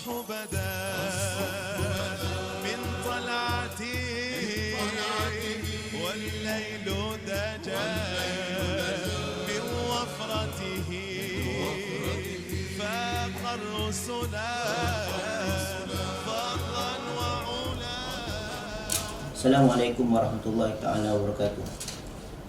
بدا من طلعته والليل دجى من وفرته فاق الرسل فضلا وعلا. Assalamualaikum warahmatullahi taala wabarakatuh.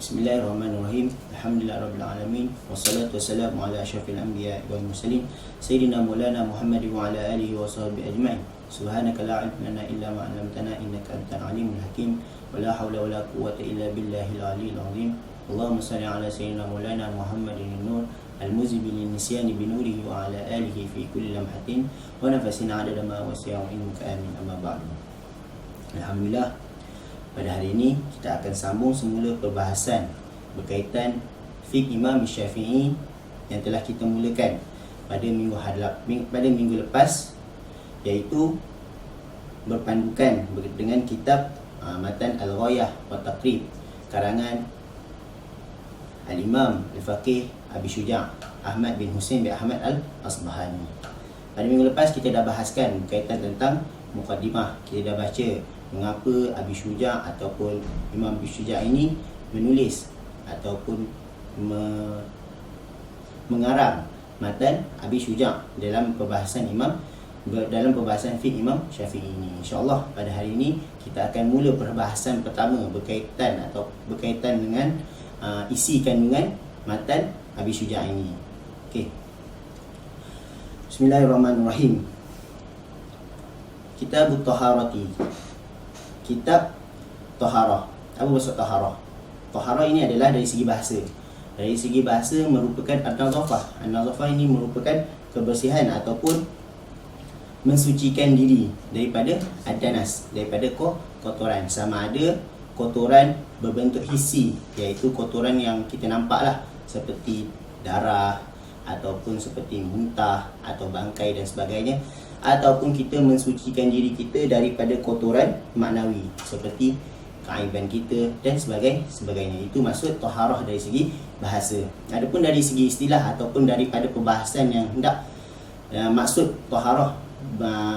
Bismillahirrahmanirrahim. Alhamdulillahirabbil alamin. Wassalatu wassalamu ala asyrafil anbiya'i wal mursalin sayyidina maulana Muhammad wa ala alihi wa sahbihi ajma'in. Subhanaka la ilma lana illa ma 'allamtana innaka antal alimul hakim. Wa la haula wa la quwwata illa billahil aliyyil azim. Allahumma shalli ala sayyidina maulana Muhammadin nur al-muzibil nisyani bi nurihi wa ala alihi fi kulli lamhatin wa nafasin 'adada ma wasi'a ilmuka amin amma ba'du. Alhamdulillah, pada hari ini kita akan sambung semula perbahasan berkaitan fiqh Imam Syafi'i yang telah kita mulakan pada minggu lepas, iaitu berpandukan dengan kitab Matan Al-Ghayah wa Taqrib karangan Al-Imam Al-Faqih Abi Syuja' Ahmad bin Husain bin Ahmad Al-Asbahani. Pada minggu lepas kita dah bahaskan berkaitan tentang muqaddimah. Kita dah baca mengapa Abi Syuja' ataupun Imam Abi Syuja' ini menulis ataupun mengarang matan Abi Syuja' dalam perbahasan fiqh Imam Syafi'i ini. InsyaAllah pada hari ini kita akan mula perbahasan pertama berkaitan dengan isi kandungan matan Abi Syuja' ini. Okey. Bismillahirrahmanirrahim. Kitab Taharati. Kitab Taharah. Apa maksud Taharah? Taharah ini adalah dari segi bahasa. Dari segi bahasa merupakan an-nazafah. An-nazafah ini merupakan kebersihan ataupun mensucikan diri daripada ad-danas, daripada kotoran. Sama ada kotoran berbentuk hissi, iaitu kotoran yang kita nampak lah, seperti darah ataupun seperti muntah atau bangkai dan sebagainya, ataupun kita mensucikan diri kita daripada kotoran maknawi seperti keaiban kita dan sebagainya. Itu maksud taharah dari segi bahasa. Adapun dari segi istilah ataupun daripada perbahasan yang hendak maksud taharah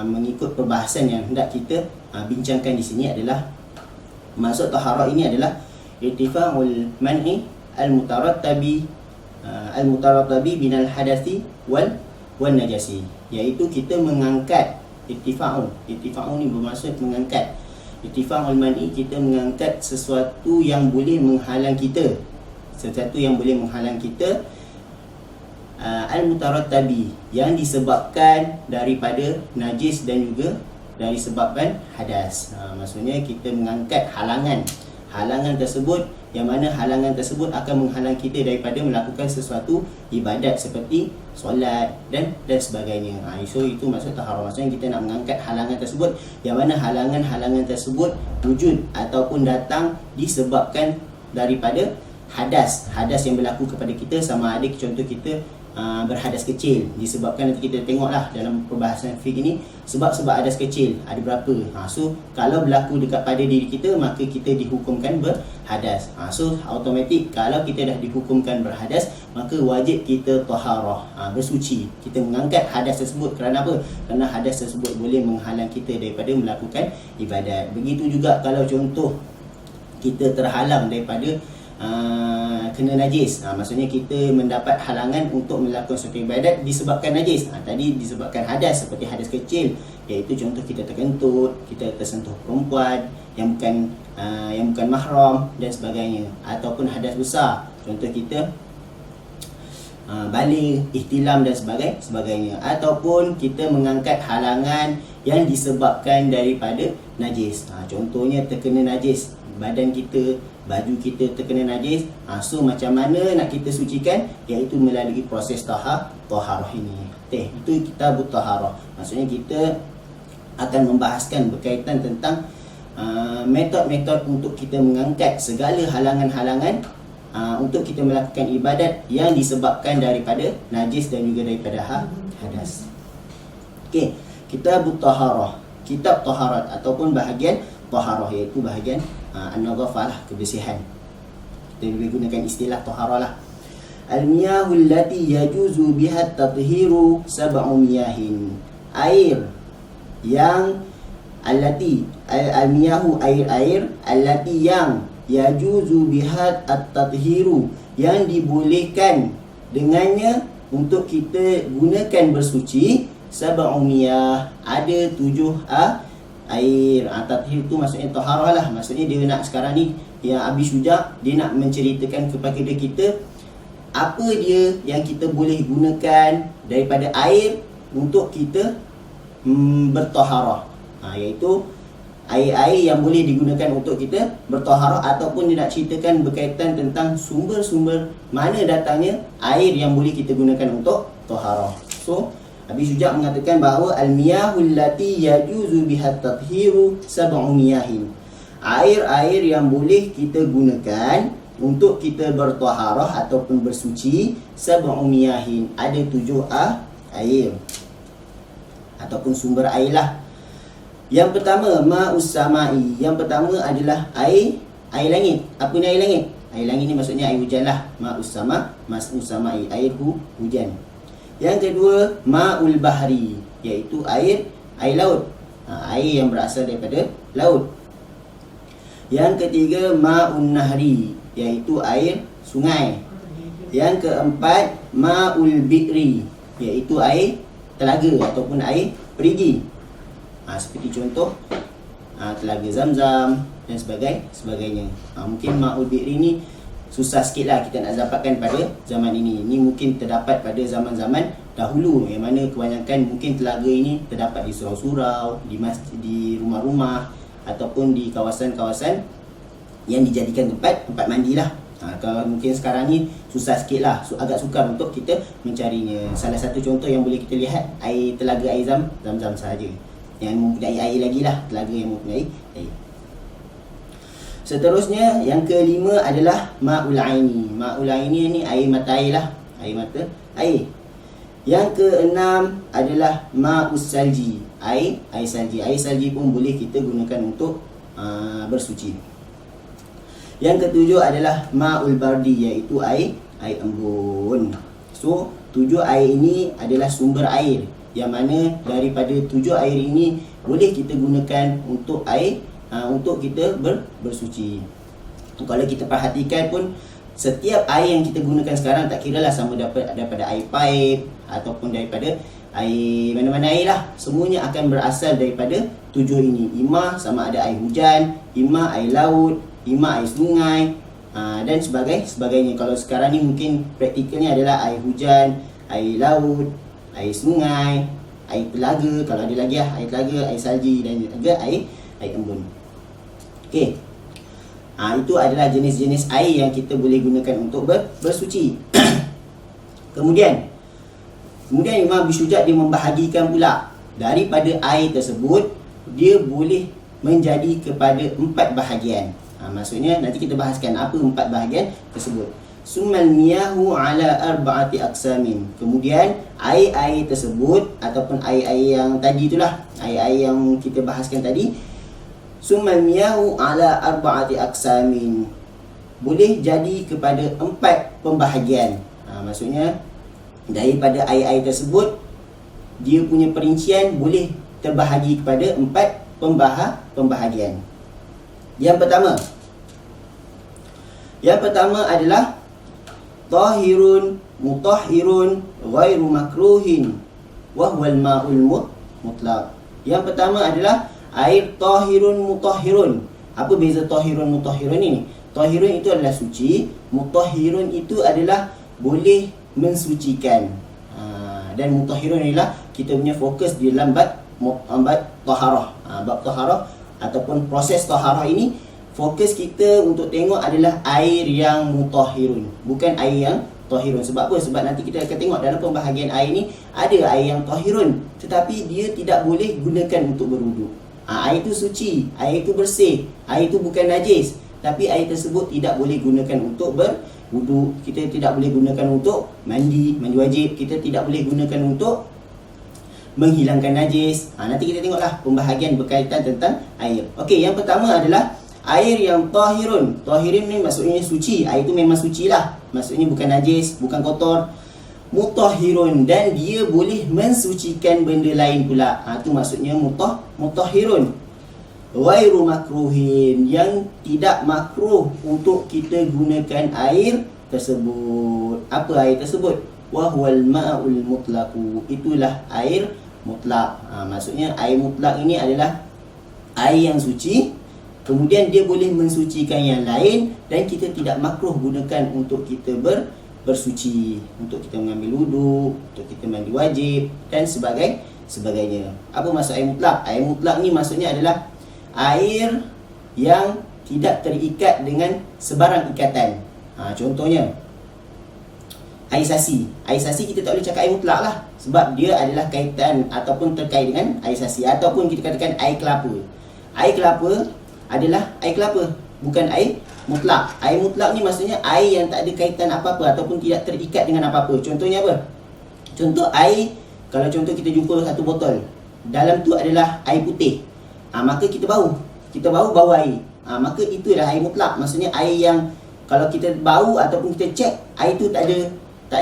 mengikut perbahasan yang hendak kita bincangkan di sini adalah, maksud taharah ini adalah irtifa'ul man'i al-mutarattabi binal hadathi wal najasi, iaitu kita mengangkat irtifa'un ni bermaksud mengangkat. Irtifa'ul man'i, kita mengangkat sesuatu yang boleh menghalang kita, al-mutarattabi, yang disebabkan daripada najis dan juga dari sebabkan hadas. Maksudnya kita mengangkat halangan tersebut, yang mana halangan tersebut akan menghalang kita daripada melakukan sesuatu ibadat seperti solat dan sebagainya. So itu maksud taharah. Maksudnya kita nak mengangkat halangan tersebut, yang mana halangan tersebut wujud ataupun datang disebabkan daripada hadas yang berlaku kepada kita. Sama ada contoh kita berhadas kecil, disebabkan nanti kita tengoklah dalam perbahasan fiqh ini sebab hadas kecil ada berapa. So kalau berlaku dekat pada diri kita, maka kita dihukumkan berhadas. So automatik kalau kita dah dihukumkan berhadas, maka wajib kita taharah, bersuci. Kita mengangkat hadas tersebut. Kerana apa? Kerana hadas tersebut boleh menghalang kita daripada melakukan ibadat. Begitu juga kalau contoh kita terhalang daripada kena najis, maksudnya kita mendapat halangan untuk melakukan suatu ibadat disebabkan najis. Tadi disebabkan hadas, seperti hadas kecil, iaitu contoh kita terkentut, kita tersentuh perempuan yang bukan mahram dan sebagainya, ataupun hadas besar, contoh kita baligh, ihtilam dan sebagainya, ataupun kita mengangkat halangan yang disebabkan daripada najis. Contohnya terkena najis, badan kita, baju kita terkena najis. So macam mana nak kita sucikan? Iaitu melalui proses taharah ini. Itu kitab taharah. Maksudnya kita akan membahaskan berkaitan tentang metod-metod untuk kita mengangkat segala halangan-halangan untuk kita melakukan ibadat yang disebabkan daripada najis dan juga daripada hadas. Okey, kitab taharah, kitab taharat ataupun bahagian taharah, iaitu bahagian an-nazafah lah, kebersihan. Kita boleh gunakan istilah taharah lah. Al-miyahul lati yajuzu biha at-tathiru sab'u miyahin. air yang allati al-miyahu air-air allati yang yajuzu biha at-tathiru yang dibolehkan dengannya untuk kita gunakan bersuci. Sab'u miyah, ada 7 air. Tathhir tu maksudnya taharah lah. Maksudnya dia nak sekarang ni yang Abi Syuja dia nak menceritakan kepada kita apa dia yang kita boleh gunakan daripada air untuk kita bertaharah. Iaitu air-air yang boleh digunakan untuk kita bertaharah, ataupun dia nak ceritakan berkaitan tentang sumber-sumber mana datangnya air yang boleh kita gunakan untuk taharah. So Abi Syuja mengatakan bahawa al-miyahul lati yajuzu biha tathiru sab'u miyahin. Air-air yang boleh kita gunakan untuk kita bertaharah ataupun bersuci, sab'u miyahin, ada 7 air ataupun sumber air lah. Yang pertama ma'us samai. Yang pertama adalah air langit. Apa ni air langit? Air langit ni maksudnya air hujan lah. Ma'us samai, air hujan. Yang kedua ma'ul bahri, iaitu air laut. Air yang berasal daripada laut. Yang ketiga ma'un nahri, iaitu air sungai. Yang keempat ma'ul bi'ri, iaitu air telaga ataupun air perigi. Seperti contoh telaga Zamzam dan sebagainya. Mungkin ma'ul bi'ri ni susah sikit lah kita nak dapatkan pada zaman ini. Ini mungkin terdapat pada zaman-zaman dahulu, yang mana kebanyakan mungkin telaga ini terdapat di surau-surau, di masjid, di rumah-rumah, ataupun di kawasan-kawasan yang dijadikan tempat mandi lah. Kalau mungkin sekarang ni susah sikit lah, agak sukar untuk kita mencarinya. Salah satu contoh yang boleh kita lihat air telaga air Zamzam sahaja, yang mempunyai air lagi lah, telaga yang mempunyai air. Seterusnya yang kelima adalah ma'ul aini. Ma'ul aini ni air mata air lah, air mata air. Yang keenam adalah ma'us salji, air salji. Air salji pun boleh kita gunakan untuk bersuci. Yang ketujuh adalah ma'ul bardi, iaitu air embun. So 7 air ini adalah sumber air, yang mana daripada 7 air ini boleh kita gunakan untuk untuk kita bersuci. Kalau kita perhatikan pun, setiap air yang kita gunakan sekarang, tak kira lah sama daripada air paip ataupun daripada air mana-mana air lah, semuanya akan berasal daripada 7 ini. Ima sama ada air hujan, ima air laut, ima air sungai, dan sebagainya. Kalau sekarang ni mungkin praktikalnya adalah air hujan, air laut, air sungai, air telaga, kalau ada lagi lah, air telaga, air salji dan juga air embun. Okey. Itu adalah jenis-jenis air yang kita boleh gunakan untuk bersuci. Kemudian Imam Abi Syuja dia membahagikan pula daripada air tersebut, dia boleh menjadi kepada 4 bahagian. Maksudnya nanti kita bahaskan apa 4 bahagian tersebut. Summal miyahu ala arba'ati aqsamin. Kemudian air-air tersebut ataupun air-air yang tadi itulah, air-air yang kita bahaskan tadi, summal miyahu ala arba'ati aqsamin, boleh jadi kepada 4 pembahagian. Maksudnya daripada air-air tersebut, dia punya perincian boleh terbahagi kepada 4 pembahagian. Yang pertama adalah tahirun mutahhirun ghairu makruhin wa huwal ma'ul mutlaq. Yang pertama adalah air tahirun mutahhirun. Apa beza tahirun mutahhirun ini? Tahirun itu adalah suci, mutahhirun itu adalah boleh mensucikan. Dan mutahhirun inilah kita punya fokus di dalam bab taharah. Bab taharah ataupun proses taharah ini, fokus kita untuk tengok adalah air yang mutahhirun, bukan air yang tahirun. Sebab apa? Sebab nanti kita akan tengok dalam pembahagian air ni, ada air yang tahirun tetapi dia tidak boleh gunakan untuk berwuduk. Air itu suci, air itu bersih, air itu bukan najis, tapi air tersebut tidak boleh gunakan untuk berwuduk. Kita tidak boleh gunakan untuk mandi wajib. Kita tidak boleh gunakan untuk menghilangkan najis. Nanti kita tengoklah pembahagian berkaitan tentang air. Okey, yang pertama adalah air yang tahirun. Tahirun ni maksudnya suci. Air itu memang suci lah, maksudnya bukan najis, bukan kotor. mutahhirun, dan dia boleh mensucikan benda lain pula. Itu maksudnya mutahhirun. Ghairu makruhin, yang tidak makruh untuk kita gunakan air tersebut. Apa air tersebut? Wa huwal ma'ul mutlaqu, itulah air mutlak. Maksudnya air mutlak ini adalah air yang suci, kemudian dia boleh mensucikan yang lain, dan kita tidak makruh gunakan untuk kita bersuci, untuk kita mengambil wuduk, untuk kita mandi wajib dan sebagainya. Apa maksud air mutlak? Air mutlak ni maksudnya adalah air yang tidak terikat dengan sebarang ikatan. Contohnya air sasi. Air sasi kita tak boleh cakap air mutlak lah, sebab dia adalah kaitan ataupun terkait dengan air sasi. Ataupun kita katakan air kelapa. Air kelapa adalah air kelapa, bukan air mutlak. Air mutlak ni maksudnya air yang tak ada kaitan apa-apa ataupun tidak terikat dengan apa-apa. Contohnya apa? Contoh air, kalau contoh kita jumpa satu botol, dalam tu adalah air putih, maka kita bau air, maka itulah air mutlak. Maksudnya air yang kalau kita bau ataupun kita cek, air tu tak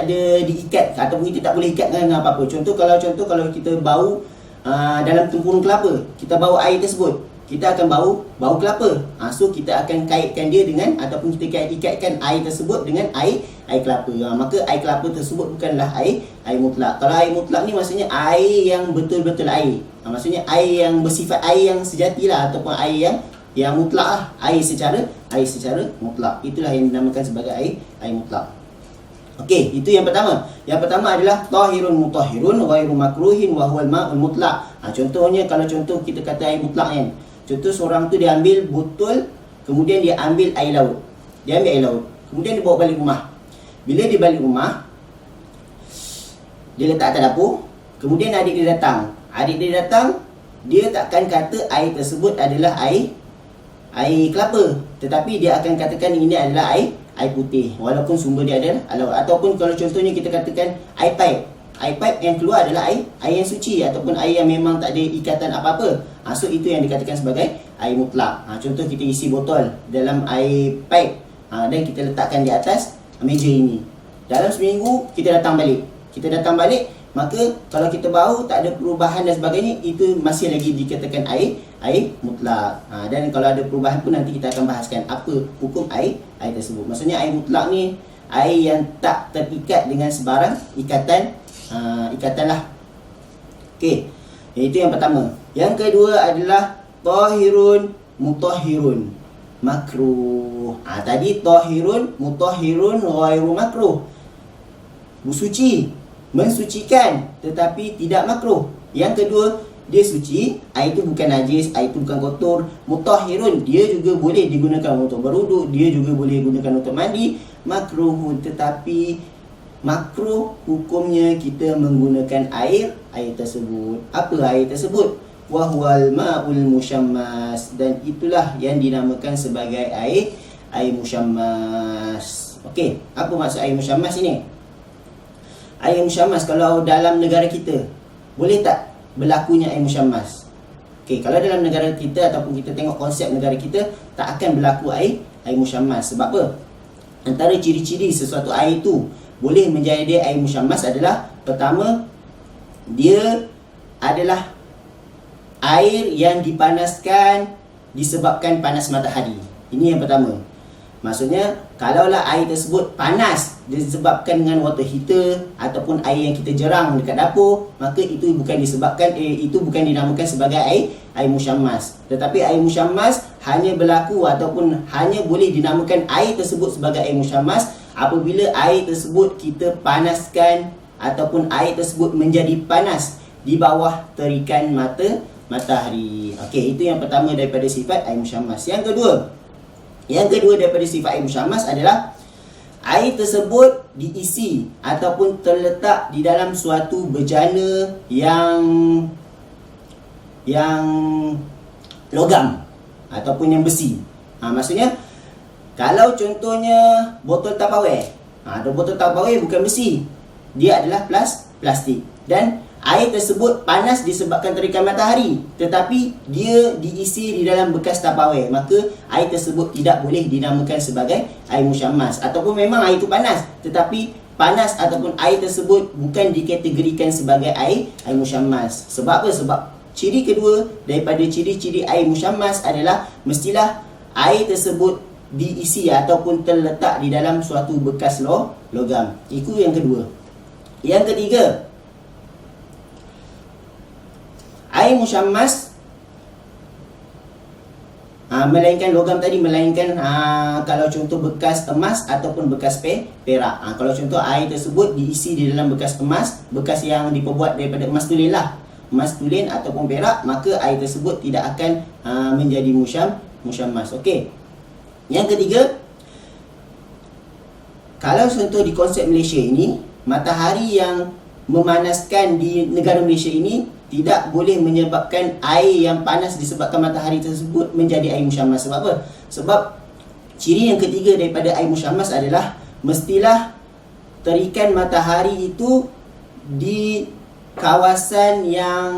ada diikat ataupun kita tak boleh ikat dengan apa-apa. Contoh kalau kita bau dalam tempurung kelapa, kita bau air tersebut, kita akan bau kelapa. So kita akan kaitkan dia dengan ataupun kita ikatkan air tersebut dengan air kelapa. Maka air kelapa tersebut bukanlah air mutlak. Kalau air mutlak ni maksudnya air yang betul-betul air. Maksudnya air yang bersifat air yang sejati lah, ataupun air yang mutlak lah. Air secara mutlak. Itulah yang dinamakan sebagai air mutlak. Okey, itu yang pertama. Yang pertama adalah tahirun mutahhirun ghairu makruhin wa huwal ma'ul mutlaq. Contohnya kalau contoh kita kata air mutlak kan. Contoh seorang tu dia ambil botol, kemudian dia ambil air laut. Kemudian dia bawa balik rumah. Bila dia balik rumah, dia letak atas dapur. Kemudian adik dia datang, dia takkan kata air tersebut adalah air kelapa, tetapi dia akan katakan ini adalah air putih, walaupun sumber dia adalah laut. Ataupun kalau contohnya kita katakan air pipe yang keluar adalah air yang suci, ataupun air yang memang tak ada ikatan apa-apa. So itu yang dikatakan sebagai air mutlak. Contoh kita isi botol dalam air pipe, dan kita letakkan di atas meja ini. Dalam seminggu kita datang balik, maka kalau kita bau tak ada perubahan dan sebagainya, itu masih lagi dikatakan air mutlak. Dan kalau ada perubahan pun nanti kita akan bahaskan apa hukum air tersebut. Maksudnya air mutlak ni air yang tak terikat dengan sebarang ikatan lah. Okey, itu yang pertama. Yang kedua adalah tahirun mutahhirun makruh. Tadi tahirun mutahhirun ghairu makruh, bersuci, mensucikan, tetapi tidak makruh. Yang kedua, dia suci, air itu bukan najis, air itu bukan kotor. Mutahhirun, dia juga boleh digunakan untuk berwuduk, dia juga boleh digunakan untuk mandi. Makruh, tetapi makruh hukumnya kita menggunakan air tersebut. Apa air tersebut? Wa huwal ma'ul musyammas, dan itulah yang dinamakan sebagai air musyammas. Okey, apa maksud air musyammas ini? Air musyammas kalau dalam negara kita, boleh tak berlakunya air musyammas? Okey, kalau dalam negara kita ataupun kita tengok konsep negara kita, tak akan berlaku air musyammas. Sebab apa? Antara ciri-ciri sesuatu air itu boleh menjadi air musyammas adalah, pertama, dia adalah air yang dipanaskan disebabkan panas matahari. Ini yang pertama. Maksudnya, kalaulah air tersebut panas disebabkan dengan water heater ataupun air yang kita jerang dekat dapur, maka itu bukan dinamakan sebagai air musyammas. Tetapi air musyammas hanya berlaku ataupun hanya boleh dinamakan air tersebut sebagai air musyammas apabila air tersebut kita panaskan ataupun air tersebut menjadi panas di bawah terikan matahari. Okey, itu yang pertama daripada sifat air musyammas. Yang kedua daripada sifat air musyammas adalah air tersebut diisi ataupun terletak di dalam suatu bejana yang logam ataupun yang besi. Maksudnya, kalau contohnya botol Tupperware, botol Tupperware bukan besi, dia adalah plastik, dan air tersebut panas disebabkan terikan matahari, tetapi dia diisi di dalam bekas Tupperware, maka air tersebut tidak boleh dinamakan sebagai air musyammas. Ataupun memang air itu panas, tetapi panas ataupun air tersebut bukan dikategorikan sebagai air musyammas. Sebab apa? Sebab ciri kedua daripada ciri-ciri air musyammas adalah mestilah air tersebut diisi ataupun terletak di dalam suatu bekas logam. Itu yang kedua. Yang ketiga, air musyammas melainkan logam tadi, melainkan kalau contoh bekas emas ataupun bekas perak. Kalau contoh air tersebut diisi di dalam bekas emas, bekas yang diperbuat daripada emas tulen lah, emas tulen ataupun perak, maka air tersebut tidak akan menjadi musyammas. Okey. Yang ketiga, kalau contoh di konsep Malaysia ini, matahari yang memanaskan di negara Malaysia ini tidak boleh menyebabkan air yang panas disebabkan matahari tersebut menjadi air musyammas. Sebab apa? Sebab ciri yang ketiga daripada air musyammas adalah mestilah terikan matahari itu di kawasan yang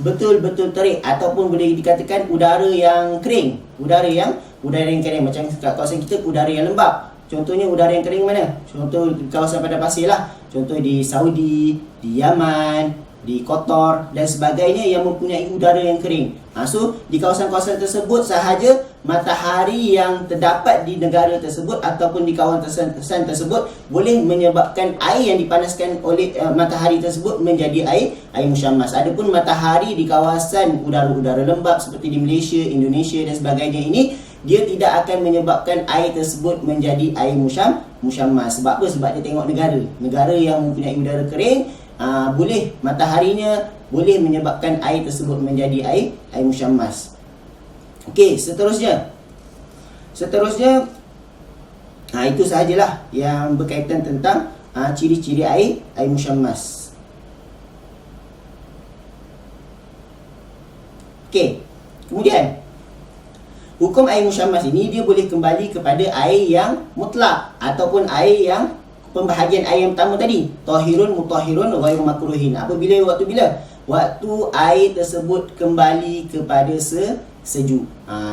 betul-betul terik ataupun boleh dikatakan udara yang kering. Udara yang kering, macam kat kawasan kita udara yang lembap. Contohnya udara yang kering mana? Contoh kawasan padang pasir lah. Contoh di Saudi, di Yaman, di Qatar dan sebagainya yang mempunyai udara yang kering. So di kawasan-kawasan tersebut sahaja matahari yang terdapat di negara tersebut ataupun di kawasan tersebut boleh menyebabkan air yang dipanaskan oleh matahari tersebut menjadi air musyammas. Adapun matahari di kawasan udara-udara lembap seperti di Malaysia, Indonesia dan sebagainya ini, dia tidak akan menyebabkan air tersebut menjadi air musyammas. Sebab apa? Sebab dia tengok negara yang mempunyai udara kering, boleh mataharinya boleh menyebabkan air tersebut menjadi air musyammas. Okey, seterusnya itu sahajalah yang berkaitan tentang ciri-ciri air musyammas. Okey, kemudian hukum air musyammas ini dia boleh kembali kepada air yang mutlak ataupun air yang pembahagian air yang pertama tadi, tahirun, mutahhirun, ghairu makruhin. Waktu air tersebut kembali kepada sejuk.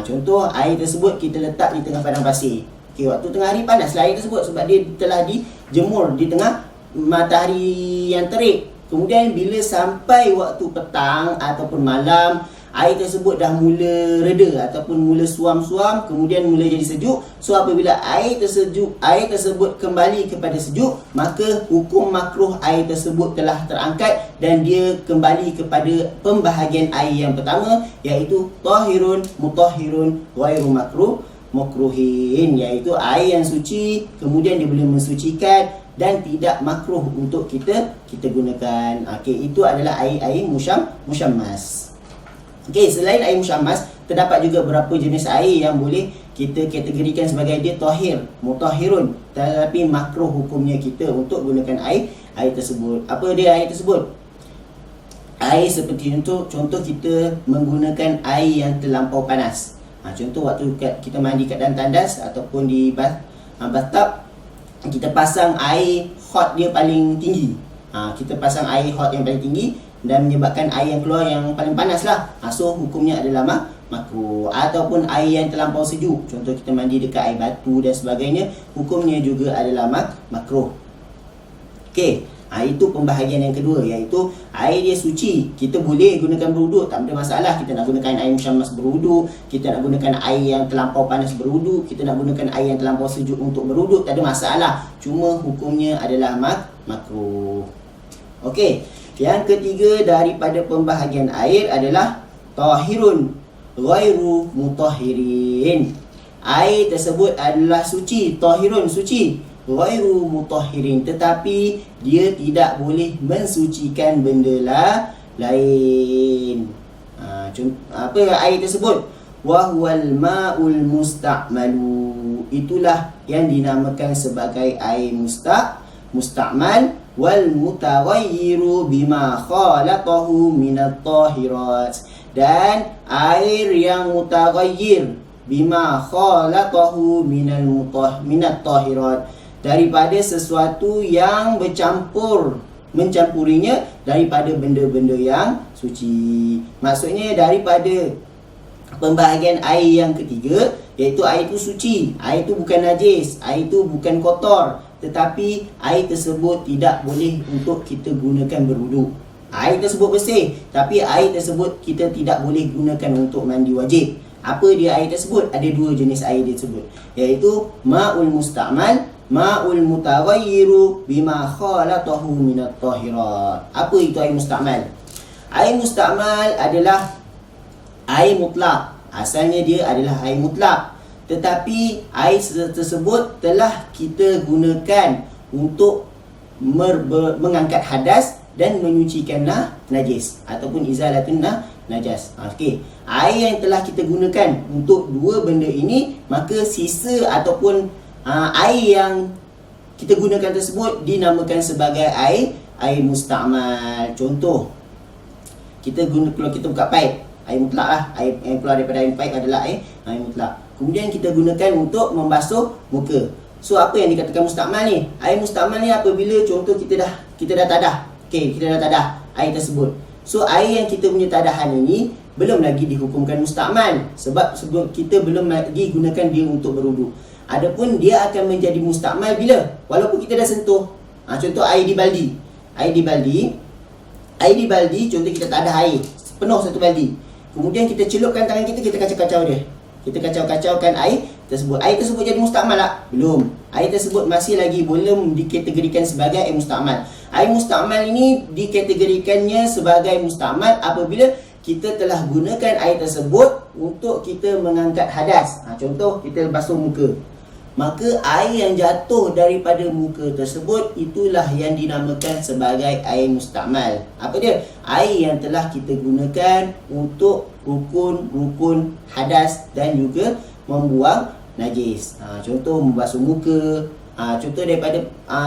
Contoh air tersebut kita letak di tengah padang pasir. Okey, waktu tengah hari panaslah air tersebut sebab dia telah dijemur di tengah matahari yang terik. Kemudian bila sampai waktu petang ataupun malam, air tersebut dah mula reda ataupun mula suam-suam, kemudian mula jadi sejuk. So apabila air tersebut kembali kepada sejuk, maka hukum makruh air tersebut telah terangkat dan dia kembali kepada pembahagian air yang pertama, iaitu tahirun, mutahhirun, ghairu makruhin, iaitu air yang suci, kemudian dia boleh mensucikan dan tidak makruh untuk kita gunakan. Okey, itu adalah air musyammas. Okey, selain air musyammas, terdapat juga beberapa jenis air yang boleh kita kategorikan sebagai dia tahir, mutahhirun, tetapi makruh hukumnya kita untuk gunakan air tersebut. Apa dia air tersebut? Air seperti contoh kita menggunakan air yang terlampau panas. Contoh waktu kita mandi kat dalam tandas ataupun di bathtub, kita pasang air hot dia paling tinggi. Kita pasang air hot yang paling tinggi dan menyebabkan air yang keluar yang paling panas lah. So hukumnya adalah makruh. Ataupun air yang terlampau sejuk, contoh kita mandi dekat air batu dan sebagainya, hukumnya juga adalah makruh. Okey, itu pembahagian yang kedua, iaitu air dia suci, kita boleh gunakan berwuduk, tak ada masalah. Kita nak gunakan air musyammas berwuduk, kita nak gunakan air yang terlampau panas berwuduk, kita nak gunakan air yang terlampau sejuk untuk berwuduk, tak ada masalah. Cuma hukumnya adalah makruh. Okey, yang ketiga daripada pembahagian air adalah tahirun, ghairu mutahhirin. Air tersebut adalah suci, tahirun suci, ghairu mutahhirin, tetapi dia tidak boleh mensucikan benda lain. Apa air tersebut? Wa huwal ma'ul musta'malu. Itulah yang dinamakan sebagai air musta'mal wal mutaghayyiru bima khalaqahu minat tahirat. Dan air yang mutaghayyir bima khalaqahu minat tahirat, daripada sesuatu yang mencampurinya daripada benda-benda yang suci. Maksudnya daripada pembahagian air yang ketiga, iaitu air itu suci, air itu bukan najis, air itu bukan kotor, tetapi air tersebut tidak boleh untuk kita gunakan berwuduk. Air tersebut bersih, tapi air tersebut kita tidak boleh gunakan untuk mandi wajib. Apa dia air tersebut? Ada dua jenis air tersebut, iaitu ma'ul musta'mal, ma'ul mutaghayyiru bima khalatahu minat tahirat. Apa itu air musta'mal? Air musta'mal adalah air mutlak. Asalnya dia adalah air mutlak, tetapi air tersebut telah kita gunakan untuk mengangkat hadas dan menyucikan najis ataupun izalatun najas. Okey. Air yang telah kita gunakan untuk dua benda ini, maka sisa ataupun air yang kita gunakan tersebut dinamakan sebagai air musta'mal. Contoh, kalau kita buka paip, air mutlak lah, air yang keluar daripada air paip adalah air mutlak. Kemudian kita gunakan untuk membasuh muka. So apa yang dikatakan musta'mal ni? Air musta'mal ni apabila contoh kita dah tadah. Okey, kita dah tadah air tersebut. So air yang kita punya tadahan ini belum lagi dihukumkan musta'mal, sebab sebelum kita belum lagi gunakan dia untuk berwuduk. Adapun dia akan menjadi musta'mal bila? Walaupun kita dah sentuh. Contoh air di baldi. Air di baldi, contoh kita tadah air penuh satu baldi. Kemudian kita celupkan tangan kita kacau-kacau dia. Kita kacau-kacaukan air tersebut. Air tersebut jadi musta'mal tak? Belum. Air tersebut masih lagi belum dikategorikan sebagai air musta'mal. Air musta'mal ini dikategorikannya sebagai musta'mal apabila kita telah gunakan air tersebut untuk kita mengangkat hadas. Contoh, kita basuh muka. Maka air yang jatuh daripada muka tersebut itulah yang dinamakan sebagai air musta'mal. Apa dia? Air yang telah kita gunakan untuk rukun-rukun hadas dan juga membuang najis. Contoh membasuh muka. Contoh daripada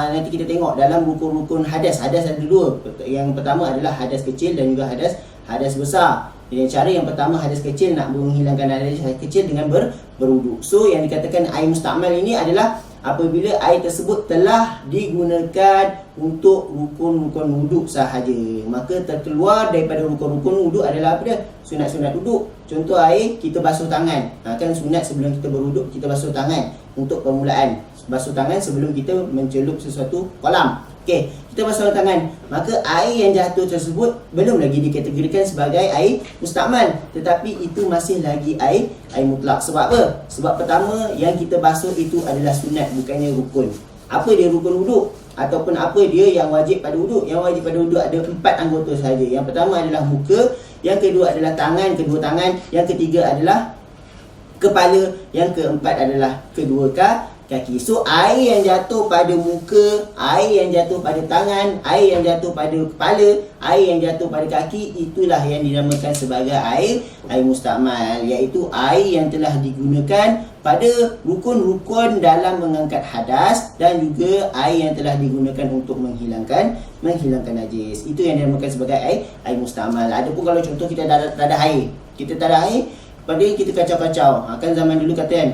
nanti kita tengok dalam rukun-rukun hadas. Hadas ada dua. Yang pertama adalah hadas kecil dan juga hadas besar. Jadi cara yang pertama, hadas kecil, nak menghilangkan hadas kecil dengan berwuduk. So yang dikatakan air musta'mal ini adalah apabila air tersebut telah digunakan untuk rukun-rukun wuduk sahaja. Maka terkeluar daripada rukun-rukun wuduk adalah apa dia? Sunat-sunat wuduk. Contoh air, kita basuh tangan. Kan sunat sebelum kita berwuduk, kita basuh tangan untuk permulaan. Basuh tangan sebelum kita mencelup sesuatu kolam. Okey, kita basuh tangan. Maka air yang jatuh tersebut belum lagi dikategorikan sebagai air musta'mal, tetapi itu masih lagi air mutlak. Sebab apa? Sebab pertama, yang kita basuh itu adalah sunat, bukannya rukun. Apa dia rukun wuduk? Ataupun apa dia yang wajib pada wuduk? Yang wajib pada wuduk ada 4 anggota sahaja. Yang pertama adalah muka, yang kedua adalah tangan, kedua tangan, yang ketiga adalah kepala, yang keempat adalah kedua kaki. So air yang jatuh pada muka, air yang jatuh pada tangan, air yang jatuh pada kepala, air yang jatuh pada kaki, itulah yang dinamakan sebagai air musta'mal, iaitu air yang telah digunakan pada rukun-rukun dalam mengangkat hadas dan juga air yang telah digunakan untuk menghilangkan najis. Itu yang dinamakan sebagai air musta'mal. Adapun kalau contoh kita tak ada air, pada kita kacau-kacau. Kan zaman dulu kata kan,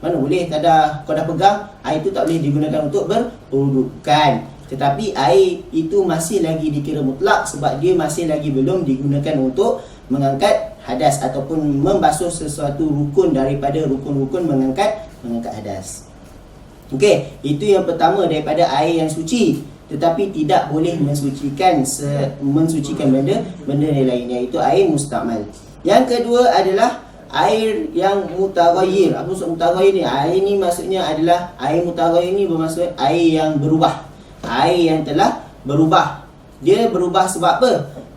mana boleh kau dah pegang, air itu tak boleh digunakan untuk berwuduk kan. Tetapi air itu masih lagi dikira mutlak sebab dia masih lagi belum digunakan untuk mengangkat hadas ataupun membasuh sesuatu rukun daripada rukun-rukun mengangkat hadas. Okey, itu yang pertama daripada air yang suci, tetapi tidak boleh mensucikan benda yang lain, iaitu air musta'mal. Yang kedua adalah air yang mutaghayyir. Apa maksud mutaghayyir ni? Air ni maksudnya adalah air mutaghayyir ni bermaksud air yang berubah. Air yang telah berubah. Dia berubah sebab apa?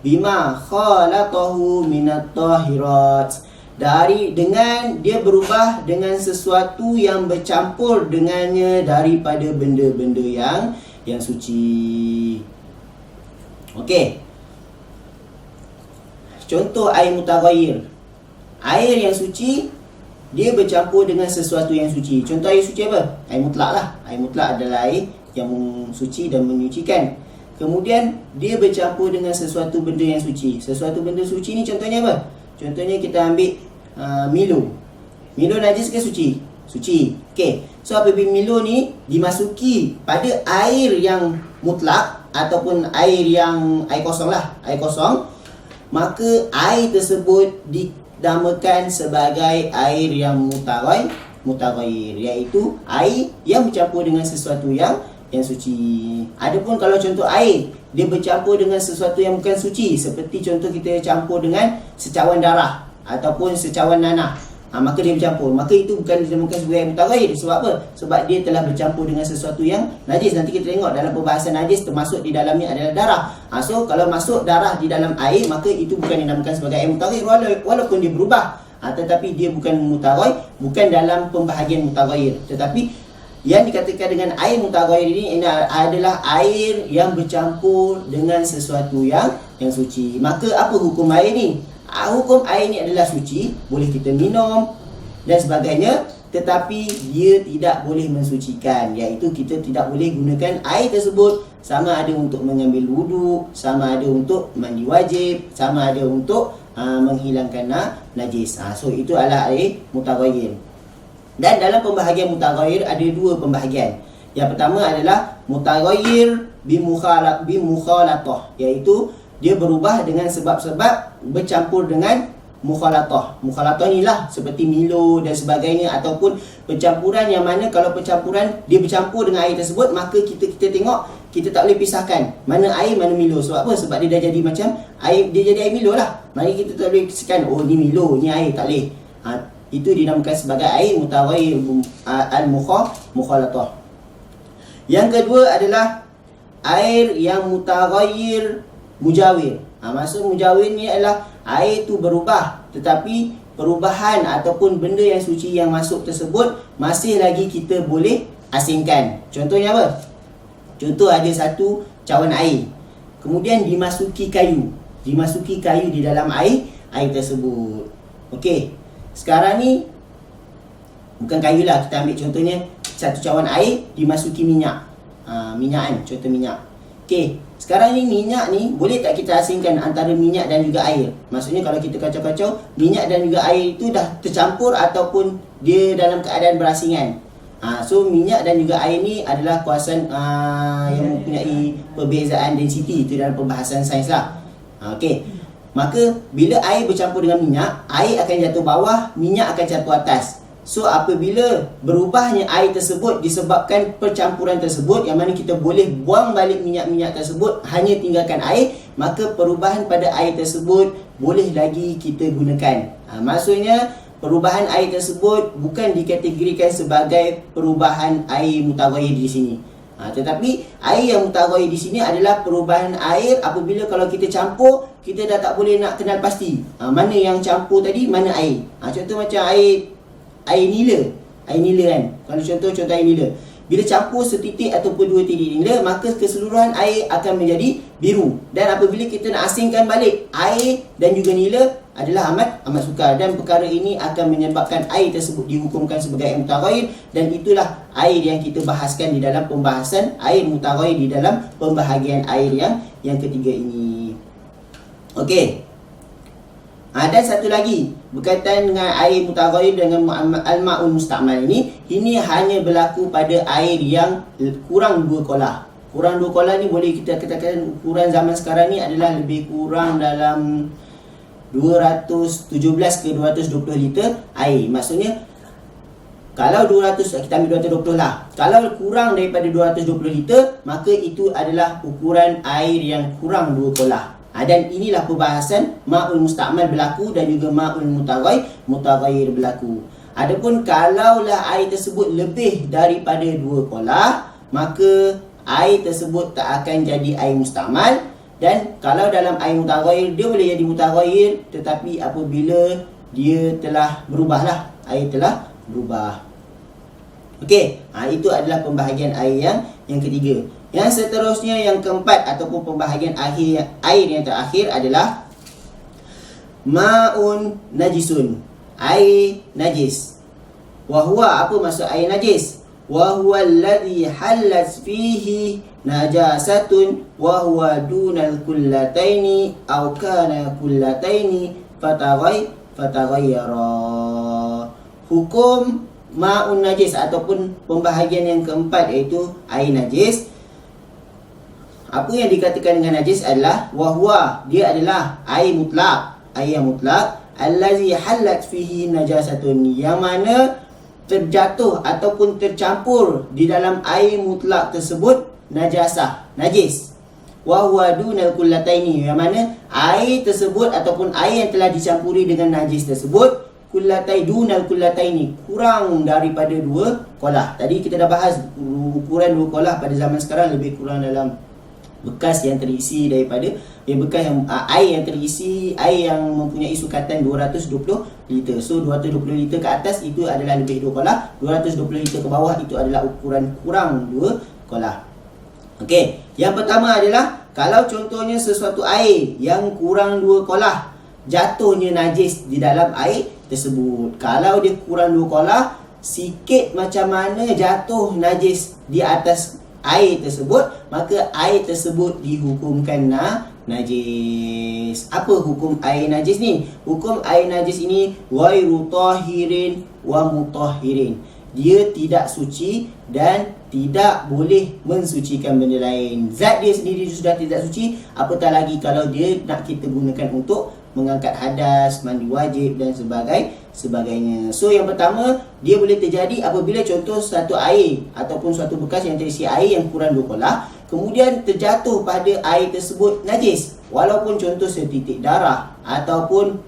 Bima khalatahu minat tahirat. Dengan dia berubah dengan sesuatu yang bercampur dengannya daripada benda-benda yang suci. Okey. Contoh air mutaghayyir. Air yang suci, dia bercampur dengan sesuatu yang suci. Contoh air suci apa? Air mutlak lah. Air mutlak adalah air yang suci dan menyucikan. Kemudian, dia bercampur dengan sesuatu benda yang suci. Sesuatu benda suci ni contohnya apa? Contohnya kita ambil Milo. Milo najis ke suci? Suci. Okey. So, apabila Milo ni dimasuki pada air yang mutlak ataupun air kosong lah. Air kosong. Maka air tersebut dinamakan sebagai air yang mutaghayyir, iaitu air yang bercampur dengan sesuatu yang yang suci. Adapun kalau contoh air, dia bercampur dengan sesuatu yang bukan suci, seperti contoh kita campur dengan secawan darah ataupun secawan nanah, maka dia bercampur, maka itu bukan dinamakan sebagai air mutaghayyir. Sebab apa? Sebab dia telah bercampur dengan sesuatu yang najis. Nanti kita tengok dalam perbahasan najis, termasuk di dalamnya adalah darah. So kalau masuk darah di dalam air, maka itu bukan dinamakan sebagai air mutaghayyir walaupun dia berubah, tetapi dia bukan mutaghayyir, bukan dalam pembahagian mutaghayyir. Tetapi yang dikatakan dengan air mutaghayyir ini adalah air yang bercampur dengan sesuatu yang suci. Maka apa hukum air ni? Hukum air ni adalah suci, boleh kita minum dan sebagainya, tetapi dia tidak boleh mensucikan, iaitu kita tidak boleh gunakan air tersebut sama ada untuk mengambil wuduk, sama ada untuk mandi wajib, sama ada untuk menghilangkan najis. So itu adalah air mutaghayyir. Dan dalam pembahagian mutaghayyir ada dua pembahagian. Yang pertama adalah mutaghayyir bimukhalatah, iaitu dia berubah dengan sebab-sebab bercampur dengan mukhalatah. Mukhalatah inilah seperti Milo dan sebagainya, ataupun pencampuran yang mana kalau pencampuran dia bercampur dengan air tersebut, maka kita tengok kita tak boleh pisahkan mana air mana Milo. Sebab apa? Sebab dia dah jadi macam air, dia jadi air Milo lah. Maka kita tak boleh pisahkan, oh ni Milo, ni air, tak boleh. Itu dinamakan sebagai air mutaghayyir al-mukhalatah. Yang kedua adalah air yang mutaghayyir mujawir. Maksud mujawir ni adalah air tu berubah, tetapi perubahan ataupun benda yang suci yang masuk tersebut masih lagi kita boleh asingkan. Contohnya apa? Contoh, ada satu cawan air, kemudian dimasuki kayu di dalam air tersebut. Okey, sekarang ni bukan kayu lah, kita ambil contohnya satu cawan air dimasuki minyak. Minyak kan, contoh minyak. Okey, sekarang ni minyak ni boleh tak kita asingkan antara minyak dan juga air? Maksudnya kalau kita kacau-kacau, minyak dan juga air itu dah tercampur ataupun dia dalam keadaan berasingan. So minyak dan juga air ni adalah kuasaan yang mempunyai perbezaan density, itu dalam pembahasan sains lah. Okey, maka bila air bercampur dengan minyak, air akan jatuh bawah, minyak akan jatuh atas. So apabila berubahnya air tersebut disebabkan percampuran tersebut, yang mana kita boleh buang balik minyak-minyak tersebut, hanya tinggalkan air, maka perubahan pada air tersebut boleh lagi kita gunakan. Maksudnya perubahan air tersebut bukan dikategorikan sebagai perubahan air mutaghayyir di sini. Tetapi air yang mutaghayyir di sini adalah perubahan air apabila kalau kita campur, kita dah tak boleh nak kenal pasti mana yang campur tadi, mana air. Contoh macam air nila kan. Kalau contoh air nila, bila campur setitik ataupun dua titik nila, maka keseluruhan air akan menjadi biru. Dan apabila kita nak asingkan balik, air dan juga nila adalah amat sukar, dan perkara ini akan menyebabkan air tersebut dihukumkan sebagai air mutaghayyir. Dan itulah air yang kita bahaskan di dalam pembahasan air mutaghayyir di dalam pembahagian air yang ketiga ini. Okey. Dan satu lagi berkaitan dengan air mutaghayyir dengan al-ma'ul musta'mal ini hanya berlaku pada air yang kurang 2 kolah. Kurang 2 kolah ni boleh kita katakan ukuran zaman sekarang ni adalah lebih kurang dalam 217 ke 220 liter air. Maksudnya kalau 200, kita ambil 220 lah. Kalau kurang daripada 220 liter, maka itu adalah ukuran air yang kurang 2 kolah. Dan inilah perbahasan ma'ul musta'mal berlaku dan juga ma'ul mutaghayyir berlaku. Adapun kalaulah air tersebut lebih daripada 2 kolah, maka air tersebut tak akan jadi air musta'mal. Dan kalau dalam air mutaghayyir, dia boleh jadi mutaghayyir, tetapi apabila dia telah berubah lah, air telah berubah. Okey, itu adalah pembahagian air yang ketiga. Yang seterusnya, yang keempat ataupun pembahagian air yang terakhir adalah ma'un najisun, air najis. Wahuwa, apa maksud air najis? Wahuwa alladhi halat fihi najasatun wahuwa dunal kullataini aw kana kullataini fataghayyara. Hukum ma'un najis ataupun pembahagian yang keempat iaitu air najis. Apa yang dikatakan dengan najis adalah wahwa, dia adalah air mutlak, air yang mutlak, allazi halat fihi najasatun, yang mana terjatuh ataupun tercampur di dalam air mutlak tersebut najasah, najis. Wa huwa dunal kullataini, yang mana air tersebut ataupun air yang telah dicampuri dengan najis tersebut dunal kullataini, kurang daripada 2 kolah. Tadi kita dah bahas ukuran 2 kolah pada zaman sekarang lebih kurang dalam bekas yang terisi daripada bekas yang air yang terisi, air yang mempunyai sukatan 220 liter. So 220 liter ke atas itu adalah lebih 2 kolah, 220 liter ke bawah itu adalah ukuran kurang 2 kolah. Okey, yang pertama adalah kalau contohnya sesuatu air yang kurang 2 kolah jatuhnya najis di dalam air tersebut. Kalau dia kurang 2 kolah, sikit macam mana jatuh najis di atas air tersebut, maka air tersebut dihukumkan najis. Apa hukum air najis ni? Hukum air najis ini ghairu tahirin wa mutahhirin. Dia tidak suci dan tidak boleh mensucikan benda lain. Zat dia sendiri sudah tidak suci, apatah lagi kalau dia nak kita gunakan untuk mengangkat hadas, mandi wajib dan sebagainya. So yang pertama, dia boleh terjadi apabila contoh satu air ataupun suatu bekas yang terisi air yang kurang 2 kolah, kemudian terjatuh pada air tersebut najis, walaupun contoh setitik darah ataupun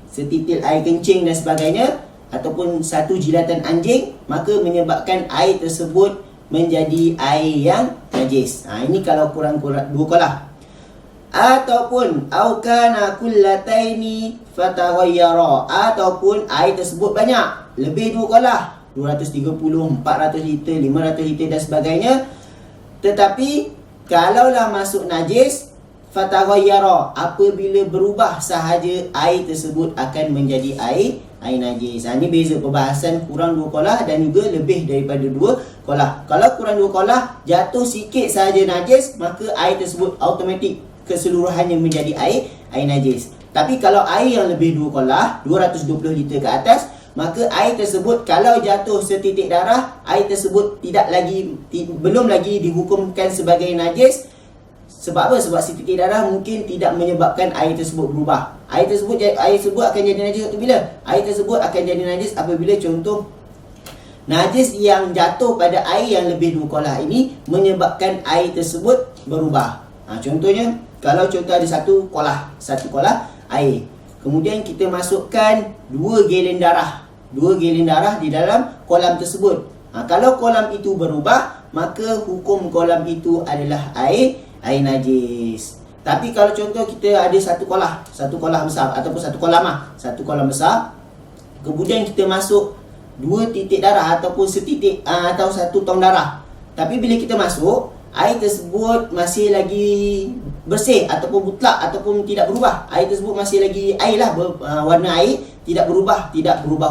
setitik air kencing dan sebagainya, ataupun satu jilatan anjing, maka menyebabkan air tersebut menjadi air yang najis. Ini kalau kurang 2 kolah. Ataupun aukana kullataini fataghayyara, ataupun air tersebut banyak, lebih 2 kolah, 230, 400 liter, 500 liter dan sebagainya. Tetapi kalaulah masuk najis, fataghayyara, apabila berubah sahaja air tersebut akan menjadi air najis. Ini beza perbahasan kurang 2 kolah dan juga lebih daripada 2 kolah. Kalau kurang 2 kolah jatuh sikit sahaja najis, maka air tersebut automatik keseluruhannya menjadi air najis. Tapi kalau air yang lebih 2 kolah, 220 liter ke atas, maka air tersebut kalau jatuh setitik darah, air tersebut belum lagi dihukumkan sebagai najis. Sebab apa? Sebab setitik darah mungkin tidak menyebabkan air tersebut berubah. Air tersebut akan jadi najis waktu bila? Air tersebut akan jadi najis apabila contoh najis yang jatuh pada air yang lebih 2 kolah ini menyebabkan air tersebut berubah. Contohnya, kalau contoh ada satu kolah air, kemudian kita masukkan 2 galen darah di dalam kolam tersebut. Kalau kolam itu berubah, maka hukum kolam itu adalah air najis. Tapi kalau contoh kita ada satu kolah besar ataupun satu kolam besar, kemudian kita masuk 2 titik darah ataupun setitik atau 1 tong darah. Tapi bila kita masuk, air tersebut masih lagi bersih ataupun mutlak ataupun tidak berubah. Air tersebut masih lagi air lah, warna air tidak berubah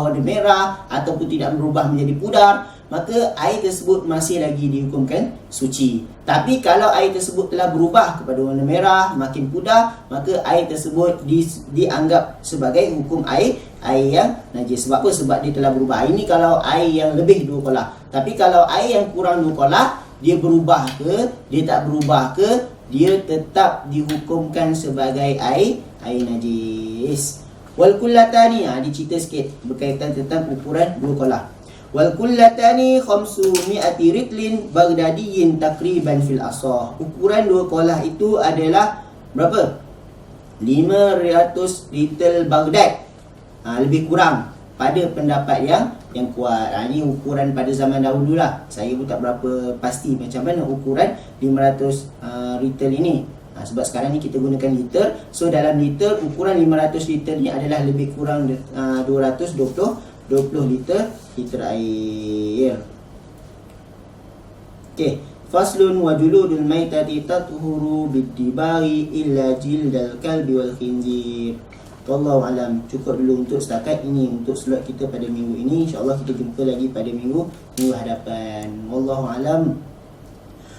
warna merah ataupun tidak berubah menjadi pudar, maka air tersebut masih lagi dihukumkan suci. Tapi kalau air tersebut telah berubah kepada warna merah, makin pudar, maka air tersebut dianggap sebagai hukum air yang najis. Sebab apa? Sebab dia telah berubah. Ini kalau air yang lebih 2 kolah. Tapi kalau air yang kurang 2 kolah, dia berubah ke, dia tak berubah ke, dia tetap dihukumkan sebagai air najis. Wal kullatani, dicerita sikit berkaitan tentang ukuran 2 kolah. Wal kullatani 500 ritlin baghdadiyin takriban fil asah. Ukuran 2 kolah itu adalah berapa? 500 ritel Baghdad. Lebih kurang pada pendapat yang kuat. Ini ukuran pada zaman dahulu lah. Saya pun tak berapa pasti macam mana ukuran 500 ritel ini. Sebab sekarang ni kita gunakan liter. So dalam liter, ukuran 500 liter ni adalah lebih kurang 220 liter air. Okey. Faslun wa juludul maitati tathuru bid-dibari illa jildal kalbi wal khinzir. Wallahu alam. Cukup dulu untuk setakat ini untuk slot kita pada minggu ini. InsyaAllah kita jumpa lagi pada minggu hadapan. Wallahu alam.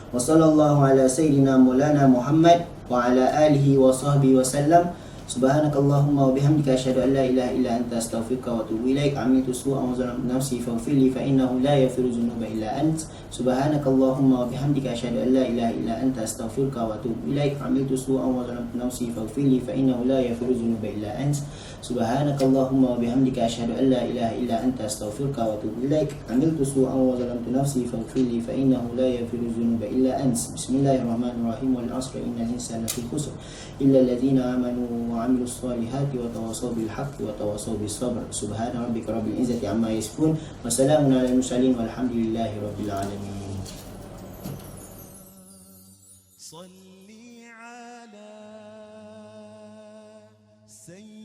Wa sallallahu ala sayyidina Maulana Muhammad wa ala alihi wa sahbihi wa sallam. Subhanakallahumma wa bihamdika asyhadu an la ilaha illa anta astaghfiruka wa atubu ilaik. Amiltu su'an wa zalamtu nafsi faghfir li fa innahu la yaghfiru dzunuba illa ant. Subhanakallahumma wa bihamdika asyhadu an la ilaha illa anta astaghfiruka wa atubu ilaik. Amiltu su'an wa zalamtu nafsi faghfir li fa innahu la yaghfiru dzunuba illa ant. Subhanakallahumma wa bihamdika asyhadu an la ilaha illa anta astaghfiruka wa atubu ilaik. Amiltu su'an wa zalamtu nafsi faghfir li fa innahu la yaghfiru dzunuba illa ant. Bismillahirrahmanirrahim. Wal 'asri innal insana lafi khusr illa alladhina amanu wa 'amilus solihati wa tawassaw bil haqqi wa tawassaw bis sabr. Subhana rabbika rabbil izzati amma yasifun wa salamun 'alal mursalin walhamdulillahi rabbil alamin. صلي على سيدنا